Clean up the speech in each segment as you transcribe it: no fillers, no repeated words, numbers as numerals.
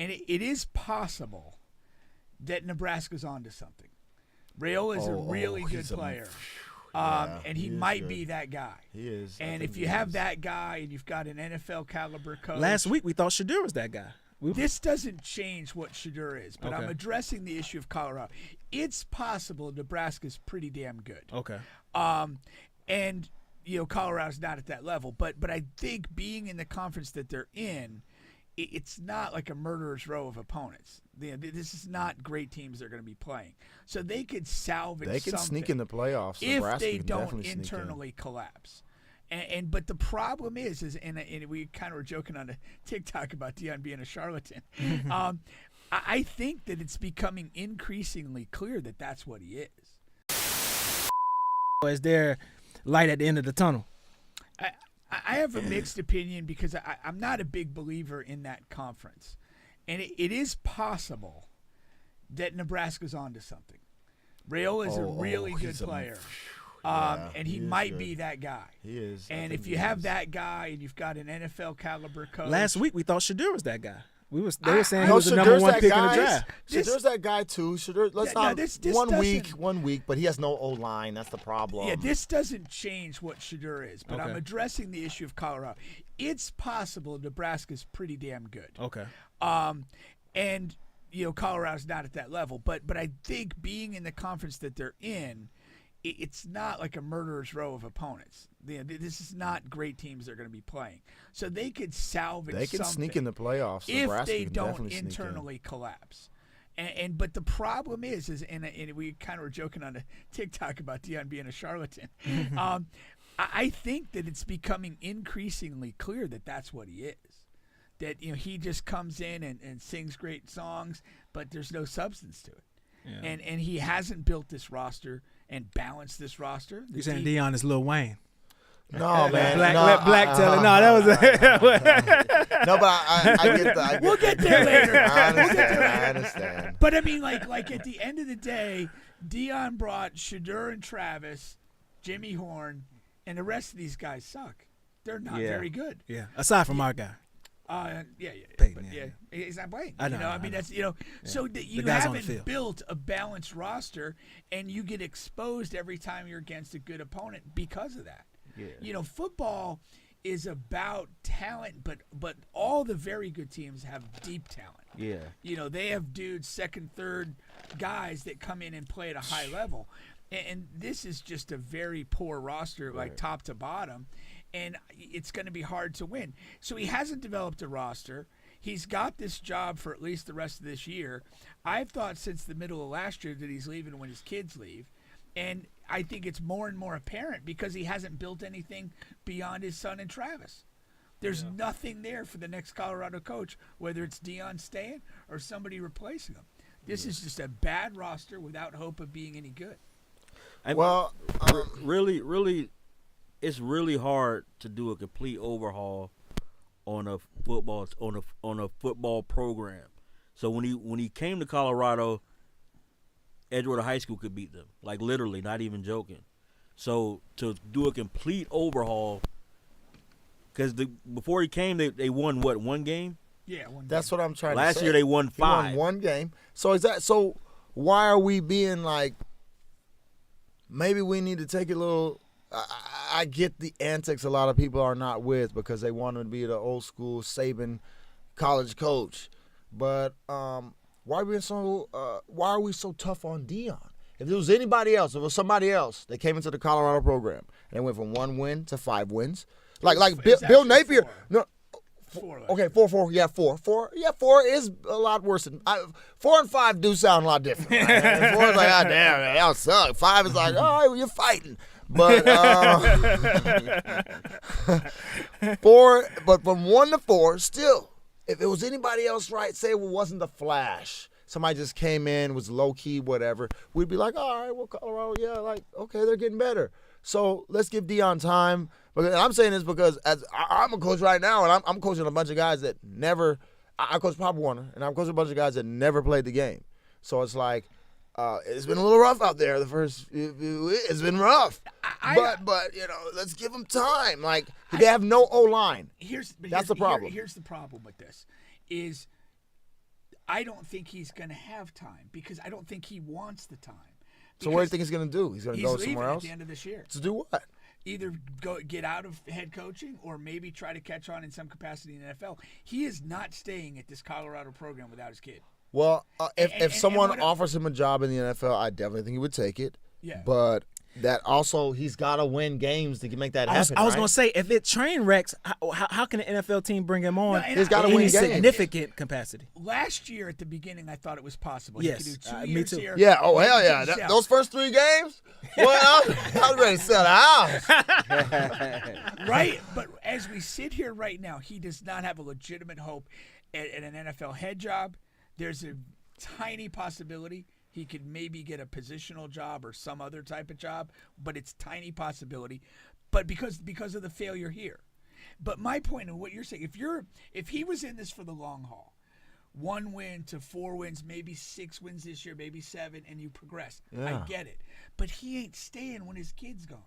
And it is possible that Nebraska's onto something. Rail is a really good player. And he might be that guy. He is. And if you have that guy and you've got an NFL caliber coach. Last week we thought Shadur was that guy. This doesn't change what Shadur is, but I'm addressing the issue of Colorado. It's possible Nebraska's pretty damn good. Okay. And Colorado's not at that level, but I think being in the conference that they're in, it's not like a murderer's row of opponents. This is not great teams they're going to be playing. So they could salvage something. They can sneak in the playoffs. If Nebraska they can don't definitely collapse. But the problem is and we kind of were joking on a TikTok about Deion being a charlatan. I think that it's becoming increasingly clear that that's what he is. Is there light at the end of the tunnel? I have a mixed opinion because I'm not a big believer in that conference. And it is possible that Nebraska's onto something. Rail is a really good player. And he might be that guy. He is. And if you have that guy and you've got an NFL caliber coach. Last week we thought Shadur was that guy. They were saying he was the number Shadur's one that pick guy. in the draft. Shadur's that guy too. Shadur, this 1 week, but he has no O-line. That's the problem. Yeah, this doesn't change what Shadur is, but I'm addressing the issue of Colorado. It's possible Nebraska's pretty damn good. Okay. And Colorado's not at that level, but I think being in the conference that they're in, it's not like a murderer's row of opponents. This is not great teams they're going to be playing. So they could salvage something. They can sneak in the playoffs. If Nebraska they can don't definitely internally collapse. But the problem is and we kind of were joking on a TikTok about Deion being a charlatan. I think that it's becoming increasingly clear that that's what he is. That he just comes in and sings great songs, but there's no substance to it. Yeah. And he hasn't built this roster and balanced this roster. You saying Deion is Lil Wayne? No, man. Let Black tell it. No, that was no, but I get that. We'll get there later. I understand. But I mean, like at the end of the day, Deion brought Shadur and Travis, Jimmy Horn, and the rest of these guys suck. They're not very good. Yeah, aside from our guy. Peyton, he's not playing. I know. I mean, that's So you haven't built a balanced roster, and you get exposed every time you're against a good opponent because of that. Yeah. Football is about talent, but all the very good teams have deep talent. Yeah. They have dudes, second, third guys that come in and play at a high level, and this is just a very poor roster, like top to bottom. And it's going to be hard to win. So he hasn't developed a roster. He's got this job for at least the rest of this year. I've thought since the middle of last year that he's leaving when his kids leave. And I think it's more and more apparent because he hasn't built anything beyond his son and Travis. There's nothing there for the next Colorado coach, whether it's Deion staying or somebody replacing him. This is just a bad roster without hope of being any good. Well, really, it's really hard to do a complete overhaul on a football program. So when he came to Colorado, Edgewater High School could beat them, like literally, not even joking. So to do a complete overhaul, because before he came, they won what, one game? Yeah, one game. That's what I'm trying to say. Last year they won 5. He won one game. So why are we being like? Maybe we need to take it a little. I get the antics a lot of people are not with because they want to be the old school Saban college coach. But why are we so tough on Deion? If there was anybody else, if it was somebody else that came into the Colorado program and they went from 1 win to 5 wins, like Bill Napier. 4. No, okay, 4. Yeah, 4. 4. Yeah, 4 is a lot worse than 4 and 5 do sound a lot different. Right? 4 is like, oh damn, man, that suck. 5 is like, oh, you're fighting. But 4, but from 1 to 4, still, if it was anybody else, right? Say it wasn't the Flash. Somebody just came in, was low key, whatever. We'd be like, all right, well, Colorado, yeah, like, okay, they're getting better. So let's give Deion time. But I'm saying this because as I'm a coach right now, and I'm coaching a bunch of guys that never. I coach Pop Warner, and I'm coaching a bunch of guys that never played the game. So it's like. It's been a little rough out there. It's been rough, but let's give them time. Like they have no O-line. That's the problem. Here's the problem with this: is I don't think he's going to have time because I don't think he wants the time. So what do you think he's going to do? He's going to go somewhere else? At the end of this year. To do what? Either get out of head coaching or maybe try to catch on in some capacity in the NFL. He is not staying at this Colorado program without his kid. Well, if someone offers him a job in the NFL, I definitely think he would take it. Yeah. But that also, he's got to win games to make that happen. I was going to say, if it train wrecks, how can an NFL team bring him on he's got to in win any games. significant capacity? Last year at the beginning, I thought it was possible. Yes, He could do 2 me years too. here. Yeah, oh, hell yeah. Those first 3 games, well, I was ready to sell the house. Right? But as we sit here right now, he does not have a legitimate hope at an NFL head job. There's a tiny possibility he could maybe get a positional job or some other type of job, but it's tiny possibility. But because of the failure here. But my point in what you're saying, if he was in this for the long haul, 1 win to 4 wins, maybe 6 wins this year, maybe 7, and you progress. Yeah. I get it. But he ain't staying when his kid's gone.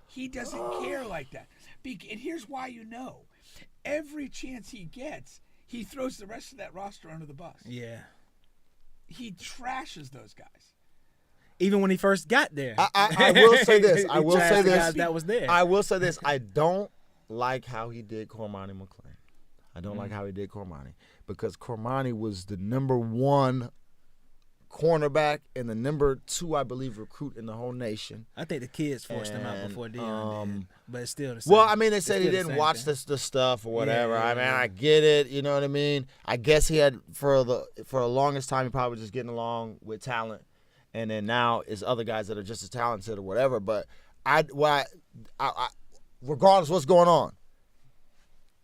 He doesn't care like that. And here's why you know. Every chance he gets, he throws the rest of that roster under the bus. Yeah. He trashes those guys. Even when he first got there. I will say this. I He will trashed say the this. guys that was there. I will say this. I don't like how he did Cormani McClain. I don't like how he did Cormani because Cormani was the number 1 cornerback and the number 2, I believe, recruit in the whole nation. I think the kids forced him out before Deion did. But it's still the same. Well, I mean, they said It's he still the didn't same watch thing. the stuff or whatever. Yeah, I mean, yeah. I get it. You know what I mean? I guess he had for the longest time he probably was just getting along with talent, and then now it's other guys that are just as talented or whatever. But I regardless of what's going on,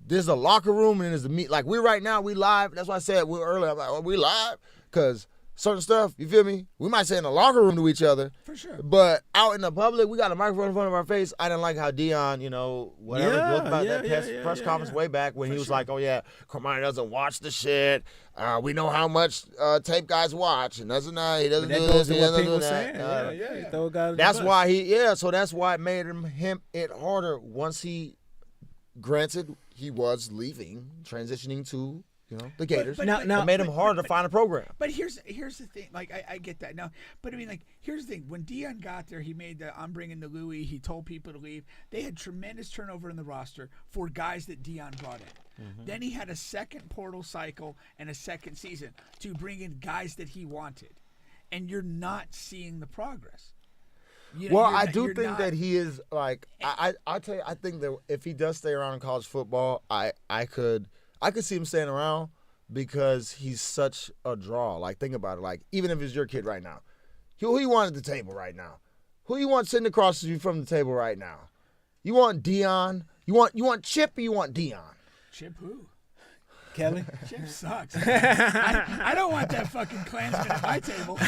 there's a locker room and there's a meet. Like we right now, we live. That's why I said earlier. I'm like, we live because certain stuff. You feel me? We might say in the locker room to each other. For sure. But out in the public, we got a microphone in front of our face. I didn't like how Deion, whatever, Yeah, built about yeah, that yeah, press yeah, conference yeah. way back when he was like, oh, yeah, Cormani doesn't watch the shit. We know how much tape guys watch. And he doesn't But do that this, goes he to what doesn't Pink do was that. saying. Yeah. He throw a guy to the That's bus. why so that's why it made him it harder once granted, he was leaving, transitioning to, the Gators. But- it made him harder to find a program. But here's the thing. Like, I get that now. But, I mean, like, here's the thing. When Deion got there, he made the I'm bringing the Louis. He told people to leave. They had tremendous turnover in the roster for guys that Deion brought in. Mm-hmm. Then he had a second portal cycle and a second season to bring in guys that he wanted. And you're not seeing the progress. Well, I do think that he is like I'll tell you. I think that if he does stay around in college football, I could see him staying around because he's such a draw. Like think about it. Like even if it's your kid right now, who you want at the table right now? Who you want sitting across you from the table right now? You want Deion? You want Chip? Or you want Deion? Chip who? Kelly. Chip sucks. I don't want that fucking Klansman at my table.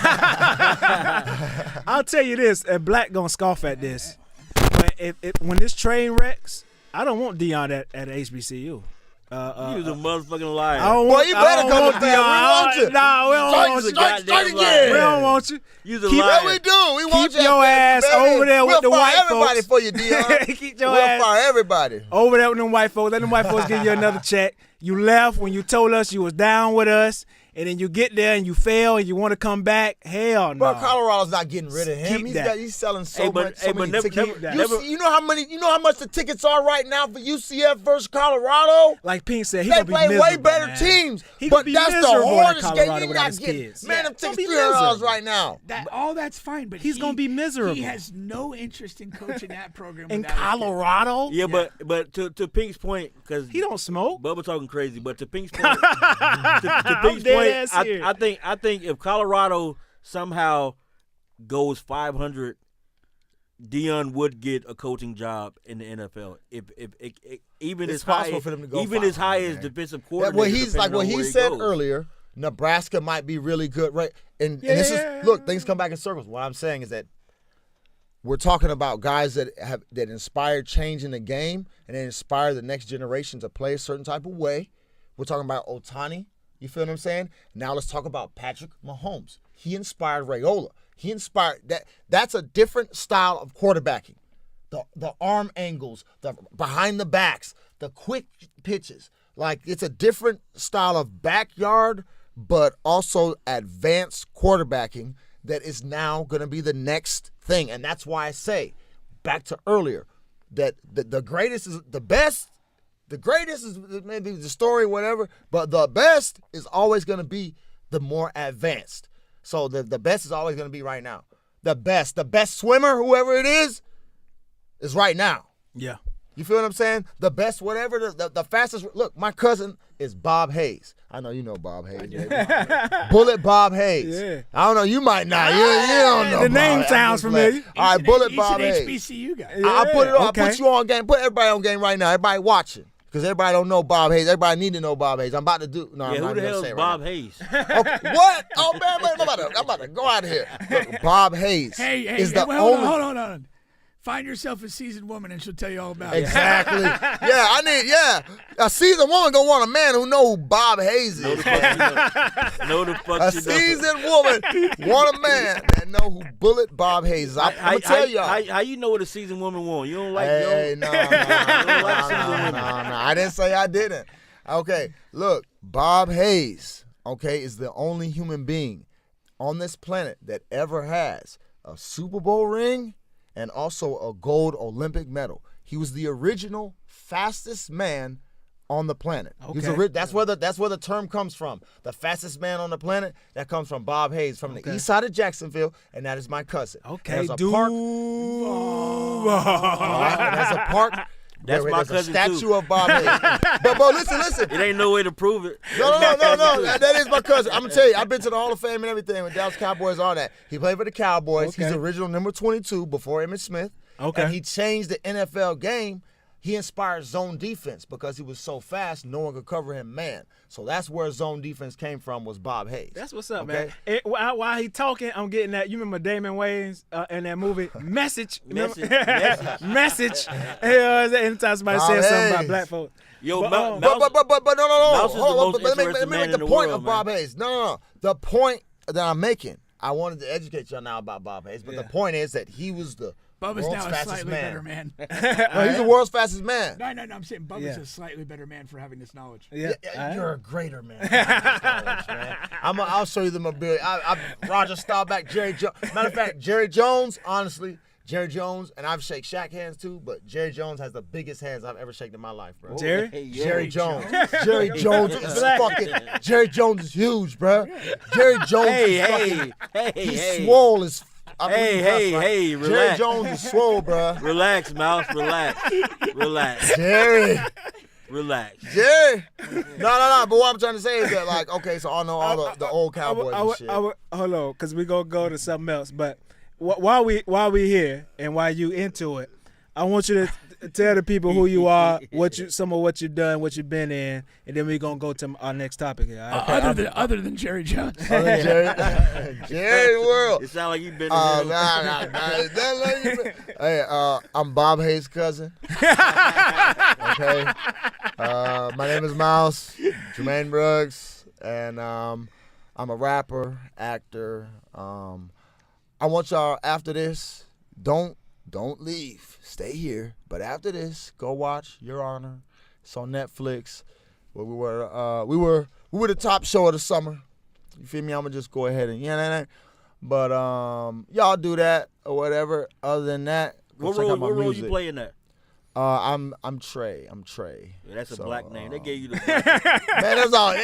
I'll tell you this, and Black gonna scoff at this. But when this train wrecks, I don't want Deion at HBCU. You was a motherfucking liar. I don't Boy, want, you I better don't come want with that. We want you. Nah, we don't want you. Strike We again. don't want you. You's a Keep- liar. Yeah, we do. We want Keep you your ass baby. over there with the We'll white fire everybody folks. for you, Deion. Keep your We'll ass fire everybody. over there with them white folks. Let them white folks give you another check. You left when you told us you was down with us, and then you get there and you fail and you want to come back. Hell no. Bro, Colorado's not getting rid of him. Keep that. He's selling so Hey, but- much. hey, So but many never- tickets. never- You know how much the tickets are right now for UCF versus Colorado? Like Pink said, he They gonna be play miserable, way better man. teams. He gonna But be that's the miserable at hardest game. Colorado You're without not his getting. kids. Man, them He's gonna tickets be $300 miserable. right now. All that's fine, but He's gonna be miserable. He has no interest in coaching that program In without his kid. Colorado, Yeah, but to Pink's point, because he don't smoke. Bubba talking crazy, but to Pink's point, to Pink's dead point, ass serious. I think if Colorado somehow goes 500, Deion would get a coaching job in the NFL. If even It's as high possible for them to go even as high 500, as man. defensive That coordinator. what he's like depending what on he where said goes. earlier. Nebraska might be really good, right? And this is look, things come back in circles. What I'm saying is that we're talking about guys that inspired change in the game and they inspire the next generation to play a certain type of way. We're talking about Ohtani. You feel what I'm saying? Now let's talk about Patrick Mahomes. He inspired Raiola. He inspired that. That's a different style of quarterbacking. The arm angles, the behind the backs, the quick pitches. Like it's a different style of backyard but also advanced quarterbacking that is now going to be the next thing. And that's why I say, back to earlier, that the greatest is the best. The greatest is maybe the story, whatever, but the best is always going to be the more advanced. So the best is always going to be right now. The best swimmer, whoever it is right now. Yeah. You feel what I'm saying? The best, whatever, the fastest. Look, my cousin is Bob Hayes. I know you know Bob Hayes. Bullet Bob Hayes. Yeah. I don't know. You might not. You don't know. The name sounds familiar. All right, Bullet Bob He's Hayes. an HBCU guy. I'll put it on. Okay. I'll put you on game. Put everybody on game right now. Everybody watching. Because everybody don't know Bob Hayes. Everybody need to know Bob Hayes. I'm about to do. No, Yeah, I'm not who the gonna hell say is it Bob right Hayes? now. Okay, what? Oh man, I'm about to go out of here. Look, Bob Hayes is the only. Hold on. Find yourself a seasoned woman, and she'll tell you all about it. Exactly. A seasoned woman gonna want a man who know who Bob Hayes is. Know the fuck A you know. seasoned woman want a man that know who Bullet Bob Hayes is. I'm gonna tell y'all. How you know what a seasoned woman want? You don't like Hey, no. I didn't say I didn't. Okay, look, Bob Hayes, is the only human being on this planet that ever has a Super Bowl ring and also a gold Olympic medal. He was the original fastest man on the planet. Okay. That's where the term comes from. The fastest man on the planet, that comes from Bob Hayes from the east side of Jacksonville, and that is my cousin. Okay, There's a dude. park. There's a park. That's my there's cousin a statue too. of Bob Hayes. But listen. It ain't no way to prove it. No. That is my cousin. I'm gonna tell you, I've been to the Hall of Fame and everything with Dallas Cowboys, all that. He played for the Cowboys. Okay. He's the original number 22 before Emmitt Smith. Okay. And he changed the NFL game. He inspired zone defense because he was so fast, no one could cover him man. So that's where zone defense came from, was Bob Hayes. That's what's up, Okay? man. While he talking, I'm getting that. You remember Damon Wayans in that movie, Message? Message. Message. Anytime somebody says something about black folks. Yo, But, Mouse, But no. Mouse is the Hold on, most let me interesting make man the in the point world, of Bob man. Hayes. No. The point that I'm making, I wanted to educate y'all now about Bob Hayes, but the point is that he was the Bubba's world's now a fastest slightly man. better man. Well, he's the world's fastest man. No, I'm saying Bubba's Yeah. a slightly better man for having this knowledge. Yeah. You're a greater man. Man. I'll show you the mobility. Roger Staubach, Jerry Jones. Matter of fact, Jerry Jones, honestly, and I've shake Shaq hands too, but Jerry Jones has the biggest hands I've ever shaken in my life, bro. Jerry? Jerry Jones. Jerry Jones is fucking. Jerry Jones is huge, bro. Jerry Jones is fucking. He's swole as. Hey, Jerry relax. Jones is swole, bro. Relax, Mouse, relax. Jerry. Relax. Jerry. No. But what I'm trying to say is that, like, okay, so I know all the old Cowboys and shit. Hold on, because we're going to go to something else. But while we here and while you into it, I want you to tell the people who you are, some of what you've done, what you've been in, and then we're going to go to our next topic here. All right? Other than Jerry Jones. Jerry World. It sounds like you've been Nah. Hey, I'm Bob Hayes' cousin. Okay. My name is Mouse, Jermaine Brooks, and I'm a rapper, actor. I want y'all, after this, don't leave. Stay here. But after this, go watch Your Honor. It's on Netflix. Where we were the top show of the summer. You feel me? I'm gonna just go ahead and But y'all do that or whatever. Other than that, What check out my role music. you playing there? I'm Trey. Yeah, that's a So, black name. They gave you the Man, that's all.